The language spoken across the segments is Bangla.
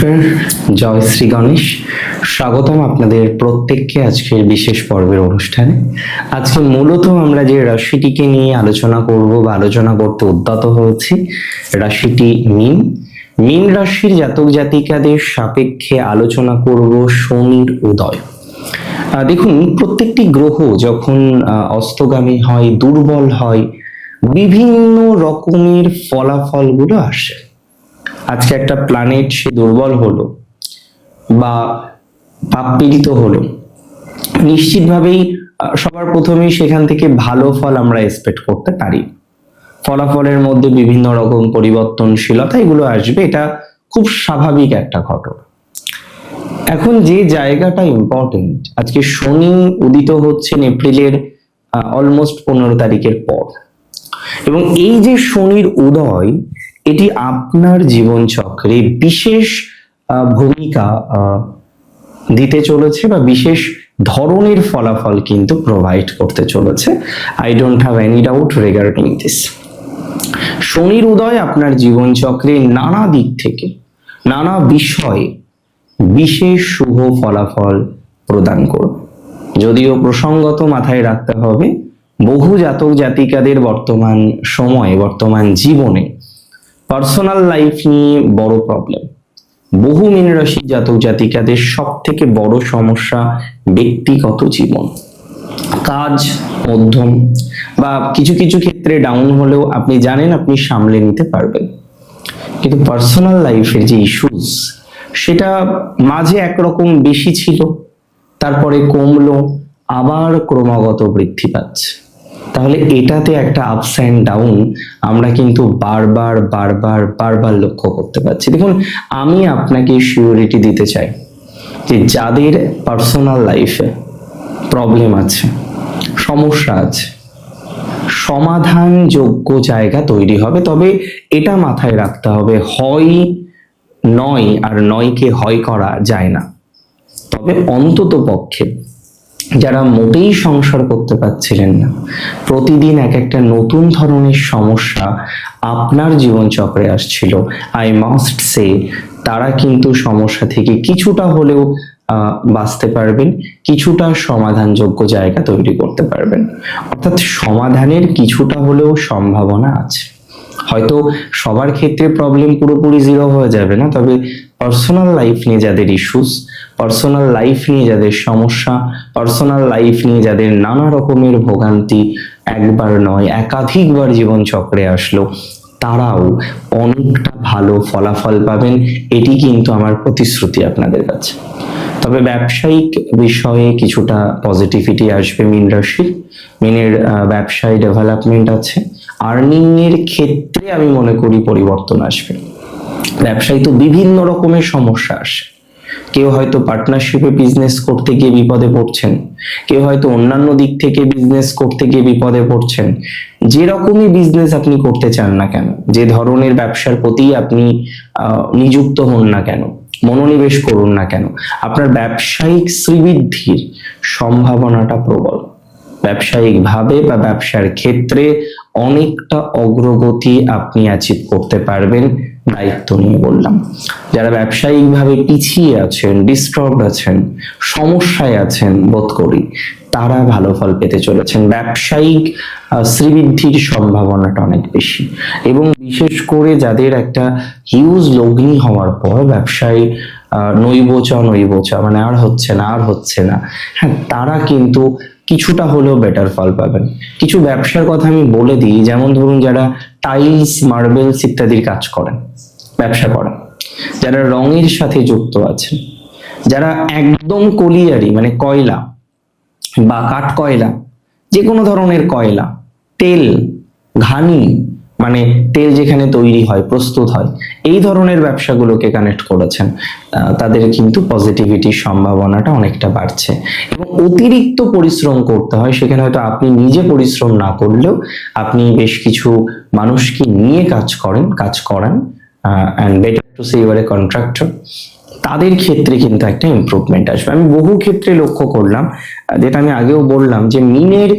নমস্কার, জয় শ্রী গণেশ। স্বাগতম আপনাদের প্রত্যেককে আজকের বিশেষ পর্বের অনুষ্ঠানে। আজকে মূলত আমরা যে রাশিটিকে নিয়ে আলোচনা করব বা আলোচনা করতে উদ্যত হয়েছি, রাশিটি মীন। মীন রাশির জাতক জাতিকাদের সাপেক্ষে আলোচনা করব শনির উদয়। দেখুন, প্রত্যেকটি গ্রহ যখন অস্তগামী হয়, দুর্বল হয়, বিভিন্ন রকমের ফলাফলগুলো আসে। আজকে একটা প্ল্যানেট সে দুর্বল হলো বা পাপপীড়িত হলো, নিশ্চিতভাবেই সবার প্রথমেই সেখান থেকে ভালো ফল আমরা এক্সপেক্ট করতে পারি। ফলাফলের মধ্যে বিভিন্ন রকম পরিবর্তনশীলতা এগুলো আসবে, এটা খুব স্বাভাবিক একটা ঘটনা। এখন যে জায়গাটা ইম্পর্টেন্ট, আজকে শনি উদিত হচ্ছেন এপ্রিলের অলমোস্ট 15 তারিখের পর, এবং এই যে শনির উদয়, এটি আপনার জীবন চক্রে বিশেষ ভূমিকা দিতে চলেছে বা বিশেষ ধরনের ফলাফল কিন্তু প্রোভাইড করতে চলেছে। I don't have any doubt regarding this. শনির উদয় আপনার জীবন চক্রে নানা দিক থেকে, নানা বিষয়ে বিশেষ শুভ ফলাফল প্রদান করবে। যদিও প্রসঙ্গত মাথায় রাখতে হবে, বহু জাতক জাতিকাদের বর্তমান সময়ে, বর্তমান জীবনে পার্সোনাল লাইফ নিয়ে বড় প্রবলেম। বহু মীন রাশির জাতক জাতিকাদের সব থেকে বড় সমস্যা ব্যক্তিগত জীবন। কাজ মধ্যম বা কিছু কিছু ক্ষেত্রে ডাউন হলেও আপনি জানেন আপনি সামলে নিতে পারবেন, কিন্তু পার্সোনাল লাইফের যে ইস্যুস, সেটা মাঝে একরকম বেশি ছিল, তারপরে কমলো, আবার ক্রমাগত বৃদ্ধি পাচ্ছে। তাহলে এটাতে একটা আপস অ্যান্ড ডাউন আমরা কিন্তু বারবার বারবার বারবার লক্ষ্য করতে পারছি। দেখুন, আমি আপনাকে সিউরিটি দিতে চাই যে যাদের পার্সোনাল লাইফে প্রবলেম আছে, সমস্যা আছে, সমাধানযোগ্য জায়গা তৈরি হবে। তবে এটা মাথায় রাখতে হবে, হয় নয় আর নয়কে হয় করা যায় না। তবে অন্তত পক্ষে যারা মোটেই সংসার করতে পারছিলেন না, প্রতিদিন এক একটা নতুন ধরনের সমস্যা আপনার জীবন চক্রে আসছিল, আই মাস্ট সে তারা কিন্তু সমস্যা থেকে কিছুটা হলেও বাঁচতে পারবেন, কিছুটা সমাধানযোগ্য জায়গা তৈরি করতে পারবেন। অর্থাৎ সমাধানের কিছুটা হলেও সম্ভাবনা আছে। হয়তো সবার ক্ষেত্রে প্রবলেম পুরোপুরি জিরো হয়ে যাবে না, তবে পার্সোনাল লাইফ নিয়ে যাদের ইস্যুস, পার্সোনাল লাইফ নিয়ে যাদের সমস্যা, পার্সোনাল লাইফ নিয়ে যাদের নানা রকমের ভোগান্তি একবার নয় একাধিকবার জীবন চক্রে আসলো, তারাও অনেকটা ভালো ফলাফল পাবেন। এটি কিন্তু আমার প্রতিশ্রুতি আপনাদের কাছে। তবে ব্যবসায়িক বিষয়ে কিছুটা পজিটিভিটি আসবে মীন রাশির। মীনের ব্যবসায় ডেভেলপমেন্ট আছে। আর্নিং এর ক্ষেত্রে আমি মনে করি পরিবর্তন আসবে। ব্যবসায় তো বিভিন্ন রকমের সমস্যা আসে। কেউ হয়তো পার্টনারশিপে বিজনেস করতে গিয়ে বিপদে পড়ছেন, কেউ হয়তো অন্যান্য দিক থেকে বিজনেস করতে গিয়ে বিপদে পড়ছেন। যেরকমই বিজনেস আপনি করতে চান না কেন, যে ধরনের ব্যবসার প্রতি আপনি নিযুক্ত হন না কেন, মনোনিবেশ করুন না কেন, আপনার ব্যবসায়িক শ্রীবৃদ্ধির সম্ভাবনাটা প্রবল। ব্যবসায়িকভাবে বা ব্যবসার ক্ষেত্রে অনেকটা অগ্রগতি আপনি অ্যাচিভ করতে পারবেন, দায়িত্ব নিয়ে বললাম। যারা ব্যবসায়িকভাবে পিছিয়ে আছেন, ডিস্টার্বড আছেন, সমস্যায় আছেন বোধ করি, তারা ভালো ফল পেতে চলেছেন। ব্যবসায়িক শ্রীবৃদ্ধির সম্ভাবনাটা অনেক বেশি, এবং বিশেষ করে যাদের একটা হিউজ লগ্নি হওয়ার পর ব্যবসায় নৈবচা মানে আর হচ্ছে না, হ্যাঁ, তারা কিন্তু কিছুটা হলেও বেটার ফল পাবেন। কিছু ব্যবসার কথা আমি বলে দিই, যেমন ধরুন যারা টাইলস, মার্বেলস ইত্যাদির কাজ করেন, ব্যবসা করেন, যারা রঙের সাথে যুক্ত আছেন, যারা একদম কলিয়ারি মানে কয়লা বা কাঠ কয়লা, যে কোনো ধরনের কয়লা, তেল, ঘানি মানে তেল যেখানে তৈরি হয়, প্রস্তুত হয়, এই ধরনের ব্যবসাগুলোকে কানেক্ট করেছেন, তাদের কিন্তু পজিটিভিটির সম্ভাবনাটা অনেকটা বাড়ছে। এবং অতিরিক্ত পরিশ্রম করতে হয়, সেখানে হয়তো আপনি নিজে পরিশ্রম না করলেও আপনি বেশ কিছু মানুষকে নিয়ে কাজ করান, and better to say you are a contractor, তাদের ক্ষেত্রে কিন্তু একটা ইমপ্রুভমেন্ট আসবে। আমি বহু ক্ষেত্রে লক্ষ্য করলাম, যেটা আমি আগেও বললাম, যে মীনের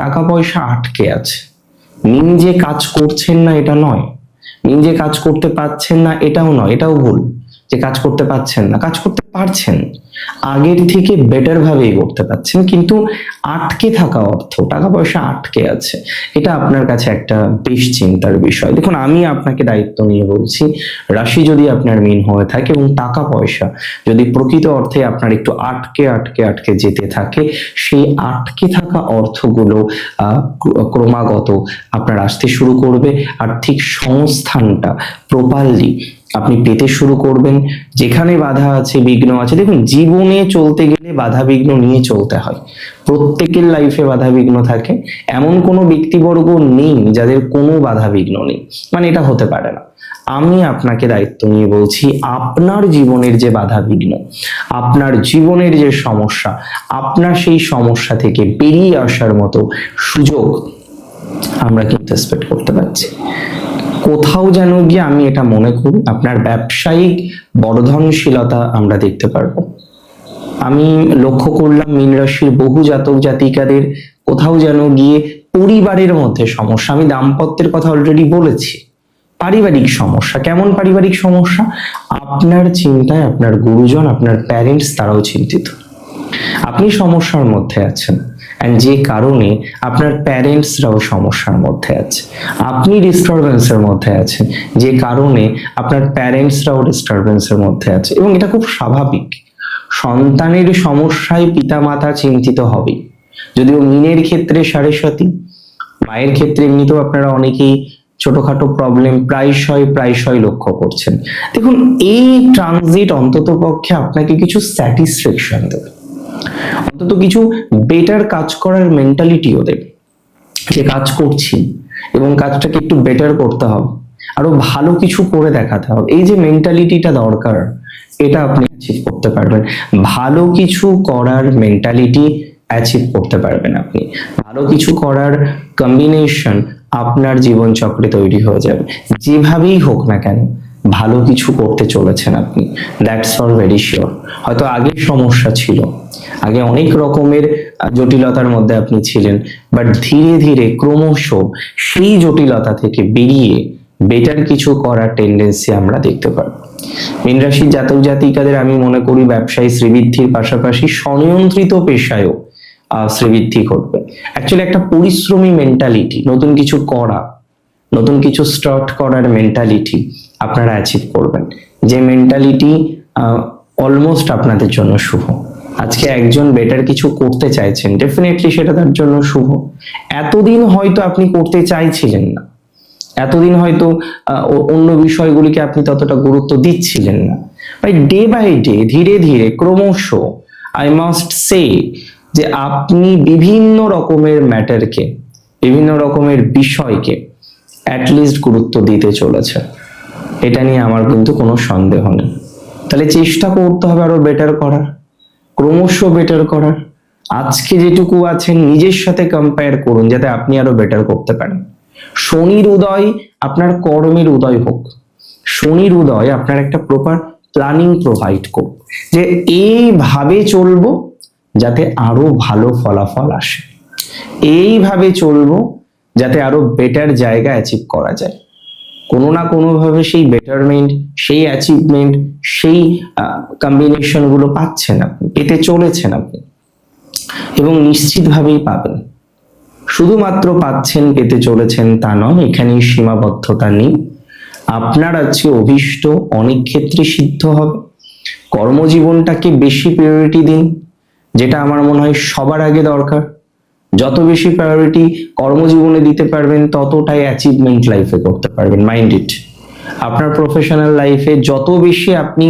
টাকা পয়সা আটকে আছে। মীন যে কাজ করছেন না এটা নয়, মীন যে কাজ করতে পারছেন না এটাও নয়, এটাও ভুল। যে কাজ করতে পারছেন না, কাজ করতে পারছেন, আগের থেকে বেটার ভাবেই করতে পারছেন, কিন্তু আটকে থাকা অর্থ, টাকা পয়সা আটকে আছে, এটা আপনার কাছে একটা বেশ চিন্তার বিষয়। দেখুন, আমি আপনাকে দায়িত্ব নিয়ে বলছি, রাশি যদি আপনার মীন হয়ে থাকে এবং টাকা পয়সা যদি প্রকৃত অর্থে আপনার একটু আটকে আটকে আটকে যেতে থাকে, সেই আটকে থাকা অর্থগুলো ক্রমাগত আপনার আসতে শুরু করবে, আর্থিক সংস্থানটা প্রপারলি আপনি পেতে শুরু করবেন। যেখানে বাধা আছে, বিঘ্ন আছে, দেখুন জীবনে চলতে গেলে বাধা বিঘ্ন নিয়ে চলতে হয়, প্রত্যেকের লাইফে বাধা বিঘ্ন থাকে, এমন কোনো ব্যক্তিবর্গ নেই যাদের কোনো বাধা বিঘ্ন নেই, মানে এটা হতে পারে না। আমি আপনাকে দায়িত্ব নিয়ে বলছি, আপনার জীবনের যে বাধা বিঘ্ন, আপনার জীবনের যে সমস্যা, আপনার সেই সমস্যা থেকে বেরিয়ে আসার মতো সুযোগ আমরা কিন্তু এক্সপেক্ট করতে পারছি। কোথাও যেন গিয়ে আমি এটা মনে করি আপনার ব্যবসায়িক বর্ধনশীলতা আমরা দেখতে পারবো। আমি লক্ষ্য করলাম মীন রাশির বহু জাতক জাতিকাদের কোথাও যেন গিয়ে পরিবারের মধ্যে সমস্যা, আমি দাম্পত্যের কথা অলরেডি বলেছি, পারিবারিক সমস্যা। কেমন পারিবারিক সমস্যা? আপনার চিন্তায় আপনার গুরুজন, আপনার প্যারেন্টস তারাও চিন্তিত, আপনি সমস্যার মধ্যে আছেন, এন্ড যে কারণে আপনার প্যারেন্টসরাও সমস্যার মধ্যে আছে, আপনি ডিস্টারবেন্সের মধ্যে আছেন, যে কারণে আপনার প্যারেন্টসরাও ডিস্টারবেন্সের মধ্যে আছে, এবং এটা খুব স্বাভাবিক। সন্তানের সমস্যায় পিতামাতা চিন্তিত হবে, যদিও মীনের ক্ষেত্রে সাড়ে মায়ের ক্ষেত্রে এমনিতেও আপনারা অনেকেই ছোটখাটো প্রবলেম প্রায়শই লক্ষ্য করছেন। দেখুন, এই ট্রানজিট অন্তত পক্ষে আপনাকে কিছু স্যাটিসফ্যাকশন দেবে, অন্তত কিছু বেটার কাজ করার মেন্টালিটিও দেবে, যে কাজ করছি এবং কাজটাকে একটু বেটার করতে হবে, আরো ভালো কিছু করে দেখাতে হবে, এই যে মেন্টালিটিটা দরকার, এটা আপনি অ্যাচিভ করতে পারবেন। ভালো কিছু করার মেন্টালিটি অ্যাচিভ করতে পারবেন আপনি, ভালো কিছু করার কম্বিনেশন আপনার জীবন চক্রে তৈরি হয়ে যাবে। যেভাবেই হোক না কেন ভালো কিছু করতে চলেছেন আপনি, দ্যাটস ফর ভেরি শিওর। হয়তো আগে সমস্যা ছিল, আগে অনেক রকমের জটিলতার মধ্যে আপনি ছিলেন, বাট ধীরে ধীরে ক্রমশ সেই জটিলতা থেকে বেরিয়ে বেটার কিছু করার টেন্ডেন্সি আমরা দেখতে পারবো। মীন রাশির জাতক জাতিকাদের আমি মনে করি ব্যবসায়ী শ্রীবৃদ্ধির পাশাপাশি স্বনিয়ন্ত্রিত পেশায়ও শ্রীবৃদ্ধি ঘটবে। অ্যাকচুয়ালি একটা পরিশ্রমী মেন্টালিটি, নতুন কিছু করা, নতুন কিছু স্টার্ট করার মেন্টালিটি আপনারা অ্যাচিভ করবেন, যে মেন্টালিটি অলমোস্ট আপনাদের জন্য শুভ। আজকে একজন বেটার কিছু করতে চাইছেন, ডেফিনেটলি সেটা তার জন্য শুভ। এতদিন হয়তো আপনি করতে চাইছিলেন না, এতদিন হয়তো অন্য বিষয়গুলিকে আপনি ততটা গুরুত্ব দিচ্ছিলেন না, ডে বাই ডে, ধীরে ধীরে, ক্রমশ, আই মাস্ট সে যে আপনি বিভিন্ন রকমের ম্যাটারকে, বিভিন্ন রকমের বিষয়কে অ্যাটলিস্ট গুরুত্ব দিতে চলেছে, এটা নিয়ে আমার কিন্তু কোনো সন্দেহ নেই। তাহলে চেষ্টা করতে হবে আরো বেটার করার, ক্রমশ বেটার করার। আজকে যেটুকু আছেন নিজের সাথে কম্পেয়ার করুন, যাতে আপনি আরো বেটার করতে পারেন। শনির উদয় আপনার কর্মের উদয় হোক, শনির উদয় আপনার একটা প্রপার প্ল্যানিং প্রোভাইড করুক, যে এইভাবে চলবো যাতে আরো ভালো ফলাফল আসে, এইভাবে চলবো যাতে আরো বেটার জায়গা অ্যাচিভ করা যায়। কোনো না কোনোভাবে সেই বেটারমেন্ট, সেই অ্যাচিভমেন্ট, সেই কম্বিনেশন গুলো পাচ্ছেন আপনি, পেতে চলেছেন আপনি, এবং নিশ্চিতভাবেই পাবেন। শুধুমাত্র পাচ্ছেন, পেতে চলেছেন তা নয়, এখানে সীমাবদ্ধতা নেই। আপনার আজকে অভীষ্ট অনেক ক্ষেত্রে সিদ্ধ হবে। কর্মজীবনটাকে বেশি প্রায়োরিটি দিন, যেটা আমার মনে হয় সবার আগে দরকার। যত বেশি প্রায়োরিটি কর্মজীবনে দিতে পারবেন, ততটাই অ্যাচিভমেন্ট লাইফে করতে পারবেন। মাইন্ড ইট, আপনার প্রফেশনাল লাইফে যত বেশি আপনি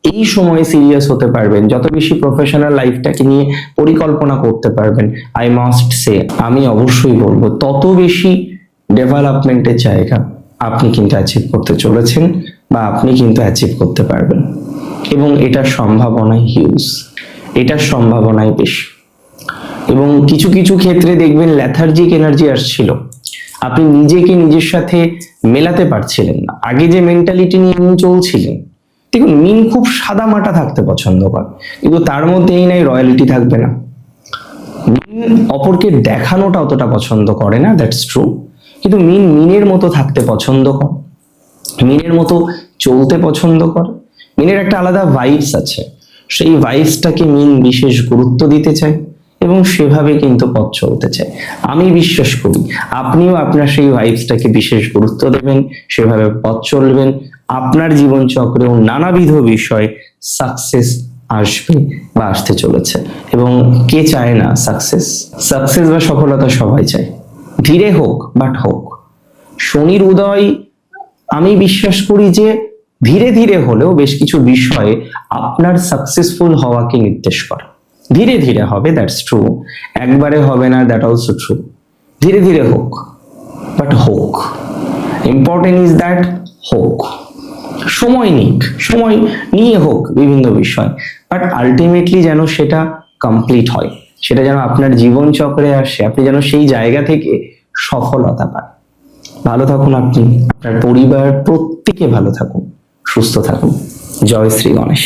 এই সময়ে সিরিয়াস হতে পারবেন, যত বেশি প্রফেশনাল লাইফটাকে নিয়ে পরিকল্পনা করতে পারবেন, আই মাস্ট সে, আমি অবশ্যই বলবো, তত বেশি ডেভেলপমেন্টের জায়গা আপনি কিন্তু অ্যাচিভ করতে চলেছেন, বা আপনি কিন্তু অ্যাচিভ করতে পারবেন। এবং এটার সম্ভাবনাই হিউজ, এটার সম্ভাবনাই বেশি। এবং কিছু কিছু ক্ষেত্রে দেখবেন ল্যাথার্জিক এনার্জি আসছিল, আপনি নিজেকে নিজের সাথে মেলাতে পারছিলেন না। আগে যে মেন্টালিটি নিয়ে চলছিলেন, দেখুন মিন খুব সাদা মাটা থাকতে পছন্দ করে, কিন্তু তার মধ্যে এই নাই রয়্যালিটি থাকবে না। মিন অপরকে দেখানোটা অতটা পছন্দ করে না, দ্যাটস ট্রু, কিন্তু মিনের মতো থাকতে পছন্দ করে, মিনের মতো চলতে পছন্দ করে, মিনের একটা আলাদা ভাইবস আছে, সেই ভাইবসটাকে মিন বিশেষ গুরুত্ব দিতে চায় এবং সেভাবে কিন্তু পথ চলতে চায়। আমি বিশ্বাস করি আপনিও আপনার সেই ভাইবসটাকে বিশেষ গুরুত্ব দেবেন, সেভাবে পথ চলবেন, আপনার জীবন চক্রেও নানাবিধ বিষয় সাকসেস আসবে বা আসতে চলেছে। এবং কে চায় না সাকসেস? সাকসেস বা সফলতা সবাই চায়, ধীরে হোক বাট হোক। শনির উদয় আমি বিশ্বাস করি যে ধীরে ধীরে হলেও বেশ কিছু বিষয়ে আপনার সাকসেসফুল হওয়াকে নির্দেশ করে। ধীরে ধীরে হবে, দ্যাটস ট্রু, একবারে হবে না, দ্যাট অলসো ট্রু। ধীরে ধীরে হোক বাট হোক, ইম্পর্টেন্ট ইজ দ্যাট হোক। সময় নিক, সময় নিয়ে হোক বিভিন্ন বিষয়, বাট আলটিমেটলি যেন সেটা কমপ্লিট হয়, সেটা যেন আপনার জীবন চক্রে আসে, আপনি যেন সেই জায়গা থেকে সফলতা পান। ভালো থাকুন আপনি, আপনার পরিবার প্রত্যেকে ভালো থাকুন, সুস্থ থাকুন। জয় শ্রী গণেশ।